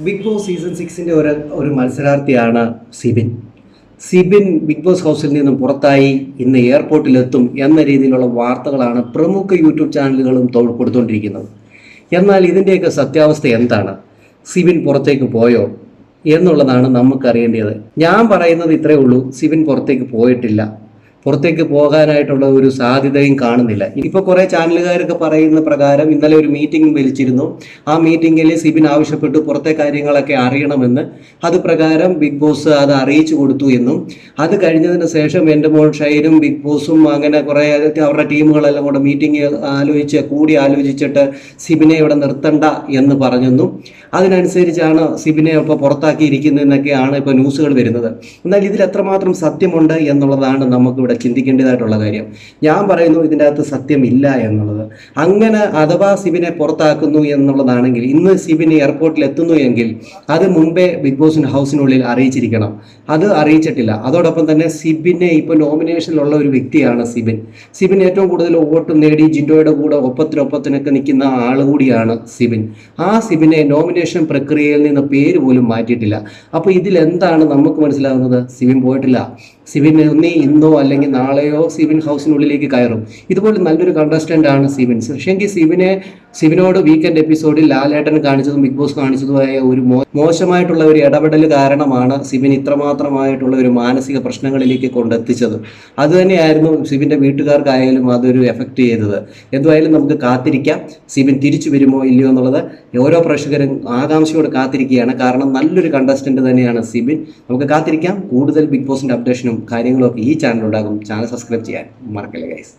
Big boss season 6 ഒരു മത്സരാർത്ഥിയാണ് Sibin. Sibin big boss ഹൗസിൽ നിന്നും പുറത്തായി ഇന്ന് എയർപോർട്ടിലെത്തും എന്ന രീതിയിലുള്ള വാർത്തകളാണ് പ്രമുഖ യൂട്യൂബ് ചാനലുകളും കൊടുത്തുകൊണ്ടിരിക്കുന്നത്. എന്നാൽ ഇതിൻ്റെയൊക്കെ സത്യാവസ്ഥ എന്താണ്? സിബിൻ പുറത്തേക്ക് പോയോ എന്നുള്ളതാണ് നമുക്കറിയേണ്ടത്. ഞാൻ പറയുന്നത് ഇത്രയേ ഉള്ളൂ, സിബിൻ പുറത്തേക്ക് പോയിട്ടില്ല. പുറത്തേക്ക് പോകാനായിട്ടുള്ള ഒരു സാധ്യതയും കാണുന്നില്ല. ഇപ്പോൾ കുറേ ചാനലുകാരൊക്കെ പറയുന്ന പ്രകാരം ഇന്നലെ ഒരു മീറ്റിംഗ് വിളിച്ചിരുന്നു. ആ മീറ്റിങ്ങിൽ സിബിൻ ആവശ്യപ്പെട്ടു പുറത്തെ കാര്യങ്ങളൊക്കെ അറിയണമെന്ന്. അത് പ്രകാരം ബിഗ് ബോസ് അത് അറിയിച്ചു കൊടുത്തു എന്നും അത് കഴിഞ്ഞതിന് ശേഷം എൻ്റെ മോൾ ഷൈനും ബിഗ് ബോസും അങ്ങനെ കുറേ അവരുടെ ടീമുകളെല്ലാം കൂടെ മീറ്റിംഗ് ആലോചിച്ചിട്ട് സിബിനെ ഇവിടെ നിർത്തണ്ട എന്ന് പറഞ്ഞെന്നും അതിനനുസരിച്ചാണ് സിബിനെ ഇപ്പോൾ പുറത്താക്കിയിരിക്കുന്നതെന്നൊക്കെയാണ് ഇപ്പോൾ ന്യൂസുകൾ വരുന്നത്. എന്നാൽ ഇതിൽ എത്രമാത്രം സത്യമുണ്ട് എന്നുള്ളതാണ് നമുക്ക് ഇവിടെ ചിന്തിക്കേണ്ടതായിട്ടുള്ള കാര്യം. ഞാൻ പറയുന്നു ഇതിൻ്റെ അകത്ത് സത്യമില്ല എന്നുള്ളത്. അങ്ങനെ അഥവാ സിബിനെ പുറത്താക്കുന്നു എന്നുള്ളതാണെങ്കിൽ, ഇന്ന് സിബിൻ എയർപോർട്ടിൽ എത്തുന്നു എങ്കിൽ അത് മുമ്പേ ബിഗ് ബോസിൻ്റെ ഹൗസിനുള്ളിൽ അറിയിച്ചിരിക്കണം. അത് അറിയിച്ചിട്ടില്ല. അതോടൊപ്പം തന്നെ സിബിനെ ഇപ്പോൾ നോമിനേഷനിലുള്ള ഒരു വ്യക്തിയാണ് സിബിൻ ഏറ്റവും കൂടുതൽ വോട്ട് നേടി ജിൻഡോയുടെ കൂടെ ഒപ്പത്തിനൊപ്പത്തിനൊക്കെ നിൽക്കുന്ന ആൾ കൂടിയാണ് സിബിൻ. ആ സിബിനെ നോമിനേഷൻ പ്രക്രിയയിൽ നിന്ന് പേര് പോലും മാറ്റിയിട്ടില്ല. അപ്പോൾ ഇതിൽ എന്താണ് നമുക്ക് മനസ്സിലാകുന്നത്? സിബിൻ പോയിട്ടില്ല. സിബിൻ ഇന്നോ അല്ലെങ്കിൽ നാളെയോ സിബിൻ ഹൗസിനുള്ളിലേക്ക് കയറും. ഇതുപോലെ നല്ലൊരു കണ്ടസ്റ്റൻ്റ് ആണ് സിബിൻ. പക്ഷേങ്കിൽ സിബിനോട് വീക്കെൻഡ് എപ്പിസോഡിൽ ലാലേട്ടൻ കാണിച്ചതും ബിഗ് ബോസ് കാണിച്ചതുമായ ഒരു മോശമായിട്ടുള്ള ഒരു ഇടപെടൽ കാരണമാണ് സിബിൻ ഇത്രമാത്രമായിട്ടുള്ള ഒരു മാനസിക പ്രശ്നങ്ങളിലേക്ക് കൊണ്ടെത്തിച്ചത്. അതുതന്നെയായിരുന്നു സിബിൻ്റെ വീട്ടുകാർക്കായാലും അതൊരു എഫക്റ്റ് ചെയ്തത്. എന്തായാലും നമുക്ക് കാത്തിരിക്കാം, സിബിൻ തിരിച്ചു വരുമോ ഇല്ലയോ എന്നുള്ളത്. ഓരോ പ്രേക്ഷകരും ആകാംക്ഷയോടെ കാത്തിരിക്കുകയാണ്. കാരണം നല്ലൊരു കണ്ടസ്റ്റൻ്റ് തന്നെയാണ് സിബിൻ. നമുക്ക് കാത്തിരിക്കാം. കൂടുതൽ ബിഗ് ബോസിൻ്റെ അപ്ഡേഷനും കാര്യങ്ങളൊക്കെ ഈ ചാനലുണ്ടാകും. ചാനൽ സബ്സ്ക്രൈബ് ചെയ്യാൻ മറക്കല്ലേ ഗൈസ്.